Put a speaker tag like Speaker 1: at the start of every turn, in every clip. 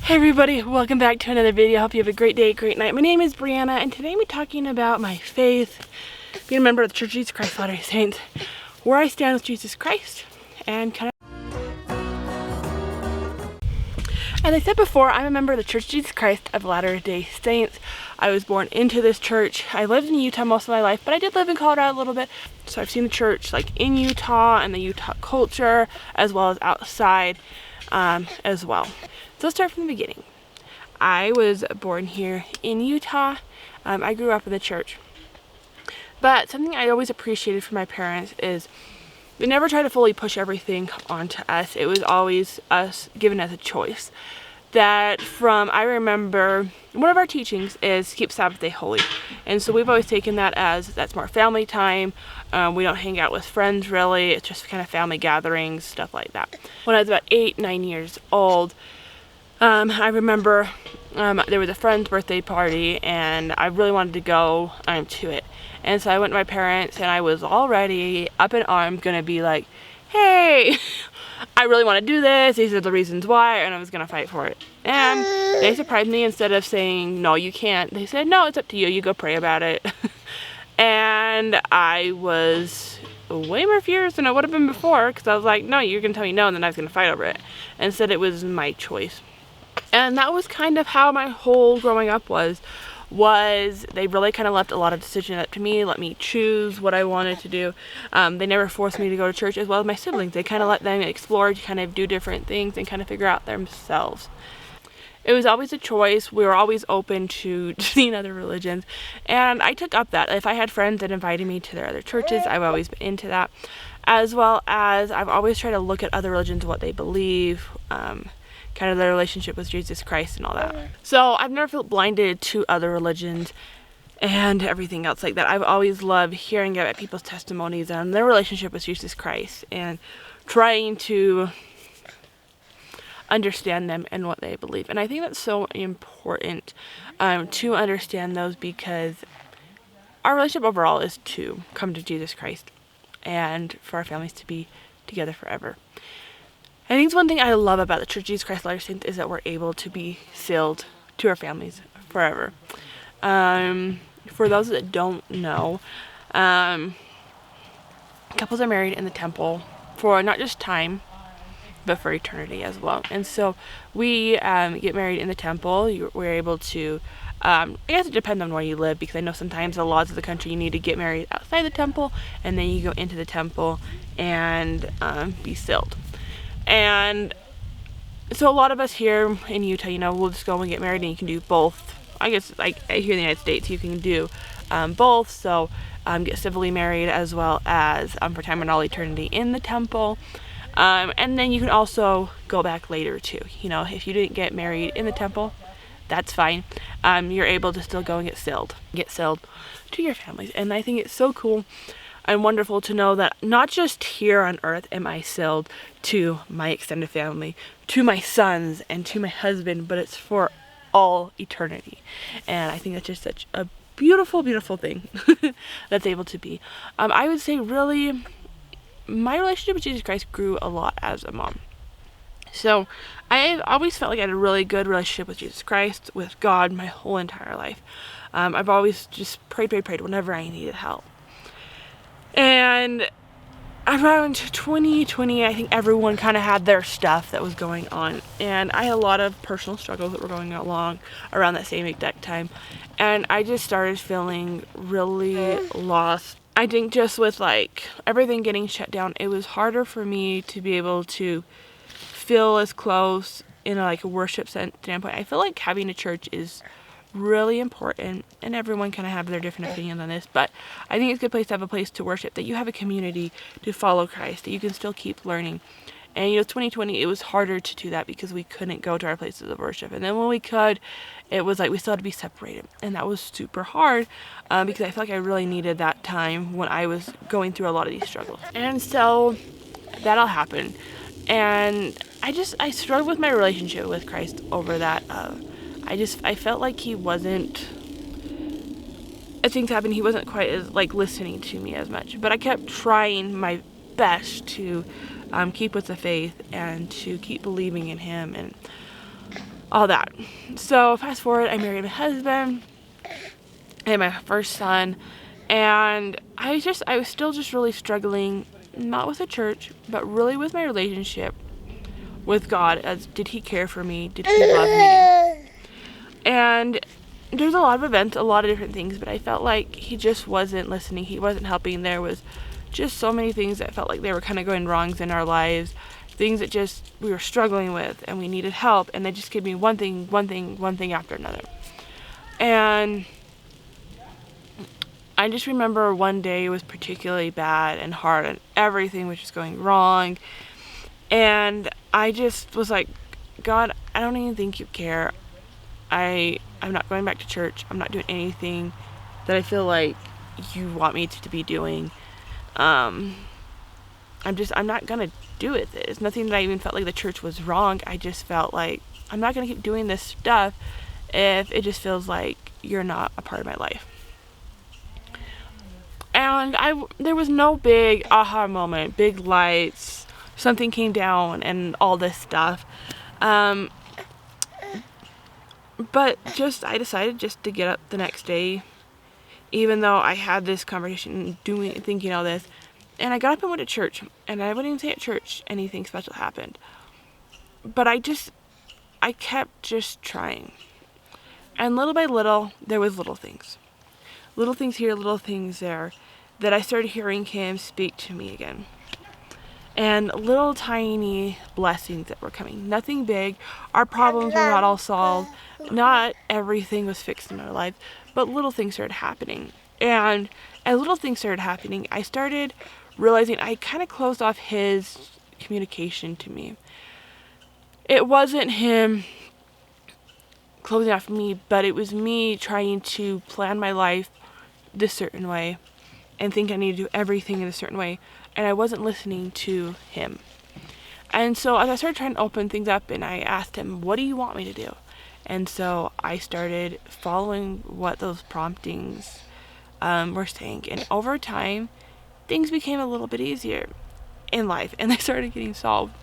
Speaker 1: Hey everybody, welcome back to another video. Hope you have a great day, great night. My name is Brianna, and today I'm talking about my faith, being a member of the Church of Jesus Christ of Latter-day Saints, where I stand with Jesus Christ, and kind of... As I said before, I'm a member of the Church of Jesus Christ of Latter-day Saints. I was born into this church. I lived in Utah most of my life, but I did live in Colorado a little bit. So I've seen the church like in Utah and the Utah culture, as well as outside as well. So let's start from the beginning. I was born here in Utah. I grew up in the church. But something I always appreciated from my parents is they never tried to fully push everything onto us. It was always us given as a choice. I remember one of our teachings is keep Sabbath day holy. And so we've always taken that as that's more family time. We don't hang out with friends really. It's just kind of family gatherings, stuff like that. When I was about 8-9 years old, I remember there was a friend's birthday party and I really wanted to go to it. And so I went to my parents and I was already up in arms gonna be like, hey, I really want to do this. These are the reasons why, and I was gonna fight for it. And they surprised me. Instead of saying, no, you can't, they said, no, it's up to you. You go pray about it. And I was way more furious than I would have been before because I was like, no, you're gonna tell me no, and then I was gonna fight over it. Instead, it was my choice. And that was kind of how my whole growing up was they really kind of left a lot of decision up to me, let me choose what I wanted to do. They never forced me to go to church, as well as my siblings. They kind of let them explore, kind of do different things and kind of figure out themselves. It was always a choice. We were always open to seeing other religions, and I took up that. If I had friends that invited me to their other churches, I've always been into that, as well as I've always tried to look at other religions, what they believe, kind of their relationship with Jesus Christ and all that. So I've never felt blinded to other religions and everything else like that. I've always loved hearing about people's testimonies and their relationship with Jesus Christ and trying to understand them and what they believe. And I think that's so important to understand those, because our relationship overall is to come to Jesus Christ and for our families to be together forever. I think one thing I love about the Church of Jesus Christ of Latter-day Saints is that we're able to be sealed to our families forever. For those that don't know, couples are married in the temple for not just time, but for eternity as well. And so we get married in the temple. We're able to, I guess it depends on where you live, because I know sometimes the laws of the country you need to get married outside the temple, and then you go into the temple and be sealed. And so a lot of us here in Utah, we'll just go and get married, and you can do both. I guess like here in the United States, you can do both. So get civilly married as well as for time and all eternity in the temple. And then you can also go back later too. If you didn't get married in the temple, that's fine. You're able to still go and get sealed to your families. And I think it's so cool and wonderful to know that not just here on earth am I sealed to my extended family, to my sons, and to my husband, but it's for all eternity. And I think that's just such a beautiful, beautiful thing that's able to be. I would say really my relationship with Jesus Christ grew a lot as a mom. So I always felt like I had a really good relationship with Jesus Christ, with God, my whole entire life. I've always just prayed whenever I needed help. And around 2020, I think everyone kind of had their stuff that was going on. And I had a lot of personal struggles that were going along around that same exact time. And I just started feeling really lost. I think just with everything getting shut down, it was harder for me to be able to feel as close in a worship standpoint. I feel like having a church is really important, and everyone kind of have their different opinions on this, but I think it's a good place to have a place to worship, that you have a community to follow Christ, that you can still keep learning. And 2020, it was harder to do that because we couldn't go to our places of worship, and then when we could, it was we still had to be separated, and that was super hard because I felt like I really needed that time when I was going through a lot of these struggles. And so that all happened, and I struggled with my relationship with Christ over that. I felt like he wasn't, as things happened, he wasn't quite as listening to me as much, but I kept trying my best to keep with the faith and to keep believing in him. And all that. So fast forward, I married my husband. I had my first son. And I was still just really struggling, not with the church, but really with my relationship with God. As did he care for me? Did he love me? And there's a lot of events, a lot of different things, but I felt like he just wasn't listening. He wasn't helping. There was just so many things that felt like they were kind of going wrongs in our lives, things that just we were struggling with and we needed help, and they just gave me one thing after another. And I just remember one day was particularly bad and hard and everything was just going wrong. And I just was like, God, I don't even think you care. I'm not going back to church. I'm not doing anything that I feel like you want me to be doing. I'm not going to do it. It's nothing that I even felt like the church was wrong. I just felt like I'm not going to keep doing this stuff if it just feels like you're not a part of my life. And there was no big aha moment, big lights, something came down and all this stuff. But I decided just to get up the next day, even though I had this conversation, thinking all this. And I got up and went to church. And I wouldn't even say at church anything special happened. But I kept just trying. And little by little, there was little things. Little things here, little things there, that I started hearing him speak to me again. And little tiny blessings that were coming. Nothing big. Our problems were not all solved. Not everything was fixed in our life. But little things started happening. And as little things started happening, I started realizing I kind of closed off his communication to me. It wasn't him closing off me, but it was me trying to plan my life this certain way and think I need to do everything in a certain way, and I wasn't listening to him. And so as I started trying to open things up, and I asked him, what do you want me to do? And so I started following what those promptings were saying, and over time things became a little bit easier in life and they started getting solved.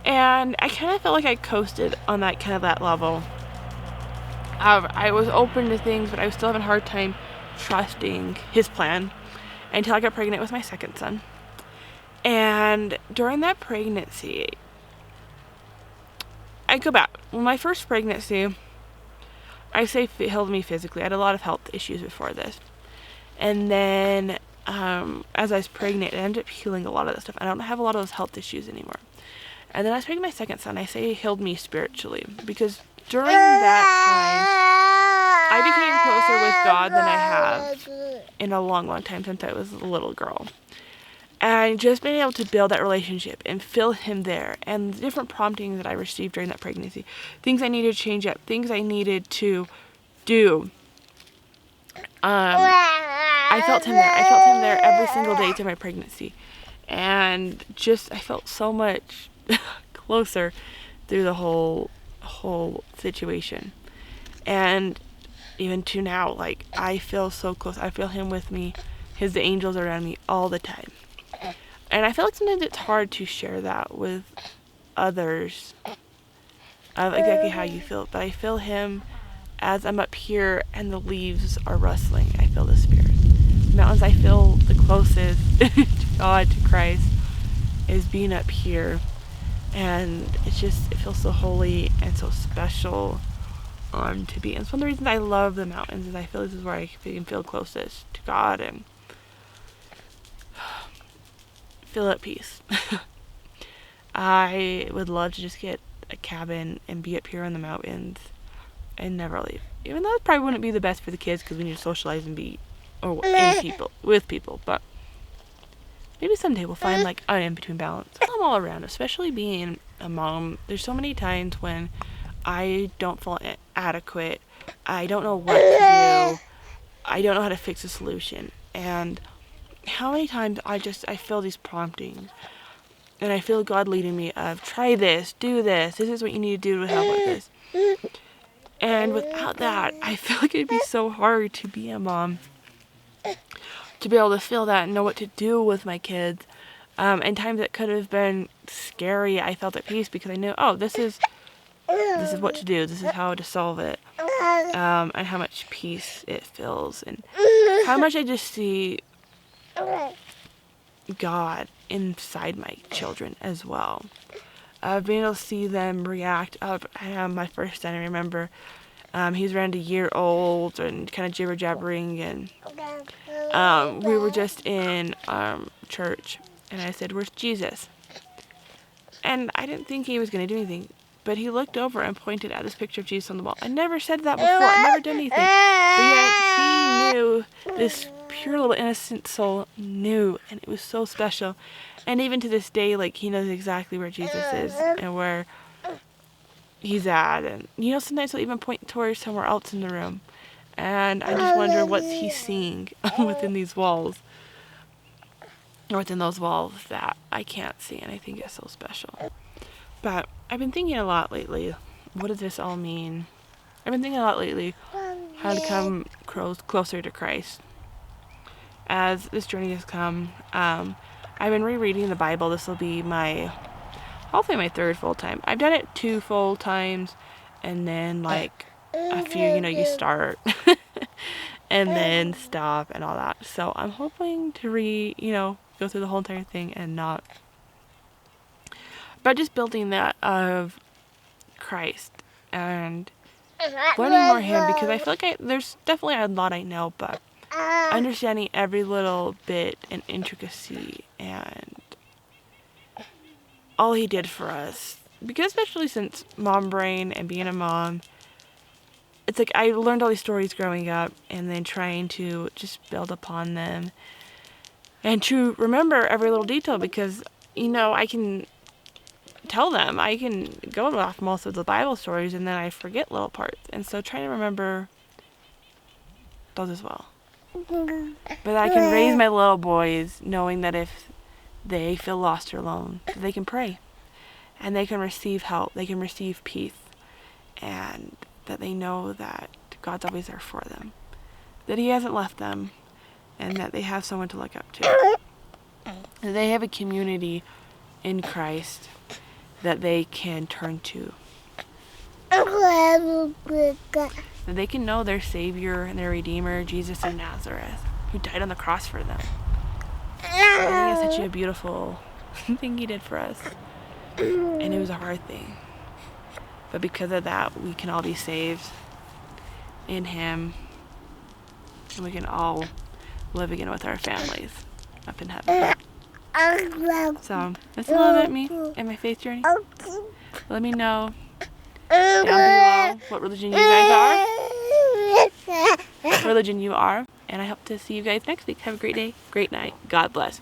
Speaker 1: And I kind of felt like I coasted on that level. I was open to things, but I was still having a hard time trusting his plan until I got pregnant with my second son. And during that pregnancy, I go back. Well, my first pregnancy, I say healed me physically. I had a lot of health issues before this. And then as I was pregnant, it ended up healing a lot of that stuff. I don't have a lot of those health issues anymore. And then I was pregnant with my second son. I say it healed me spiritually, because during that time, I became closer with God than I have in a long, long time since I was a little girl. And just being able to build that relationship and feel him there, and the different promptings that I received during that pregnancy, things I needed to change up, things I needed to do. I felt him there. I felt him there every single day through my pregnancy. And I felt so much closer through the whole situation. And even to now, like, I feel so close. I feel him with me. The angels around me all the time. And I feel like sometimes it's hard to share that with others of exactly how you feel. But I feel him as I'm up here and the leaves are rustling. I feel the Spirit. The mountains, I feel the closest to God, to Christ, is being up here. And it feels so holy and so special to be. And it's one of the reasons I love the mountains, is I feel this is where I can feel closest to God and feel at peace. I would love to just get a cabin and be up here in the mountains and never leave. Even though it probably wouldn't be the best for the kids, because we need to socialize and be with people. But maybe someday we'll find like an in-between balance. I'm all around, especially being a mom. There's so many times when I don't feel adequate. I don't know what to do. I don't know how to fix a solution. And how many times I feel these promptings, and I feel God leading me of, try this, do this, this is what you need to do to help with this. And without that, I feel like it'd be so hard to be a mom, to be able to feel that and know what to do with my kids. And times that could have been scary, I felt at peace because I knew, this is this is what to do, this is how to solve it, and how much peace it fills, and how much I just see God inside my children as well. Being able to see them react. My first son, I remember, he's around a year old and kind of jibber jabbering, and we were just in church, and I said, "Where's Jesus?" And I didn't think he was going to do anything, but he looked over and pointed at this picture of Jesus on the wall. I never said that before. I never done anything, but yet he knew. This pure little innocent soul knew, and it was so special. And even to this day, like, he knows exactly where Jesus is and where he's at. And, you know, sometimes he'll even point towards somewhere else in the room. And I just wonder what's he seeing within these walls, or within those walls that I can't see. And I think it's so special. But I've been thinking a lot lately, what does this all mean? I've been thinking a lot lately how to come closer to Christ. As this journey has come, I've been rereading the Bible. This will be hopefully my third full time. I've done it 2 full times, and then like a few, you start and then stop and all that. So I'm hoping to go through the whole entire thing and not, but just building that of Christ and learning more of him, because I feel like there's definitely a lot I know, but understanding every little bit and intricacy and all he did for us. Because especially since mom brain and being a mom, it's like I learned all these stories growing up, and then trying to just build upon them and to remember every little detail, because I can tell them, I can go off most of the Bible stories, and then I forget little parts, and so trying to remember those as well. But I can raise my little boys knowing that if they feel lost or alone, they can pray, and they can receive help, they can receive peace, and that they know that God's always there for them, that he hasn't left them, and that they have someone to look up to, that they have a community in Christ that they can turn to, that they can know their Savior and their Redeemer, Jesus of Nazareth, who died on the cross for them. I think it's such a beautiful thing he did for us, and it was a hard thing, but because of that, we can all be saved in him, and we can all live again with our families up in heaven. So that's a little bit of me and my faith journey. Let me know down below what religion you guys are, and I hope to see you guys next week. Have a great day, great night. God bless.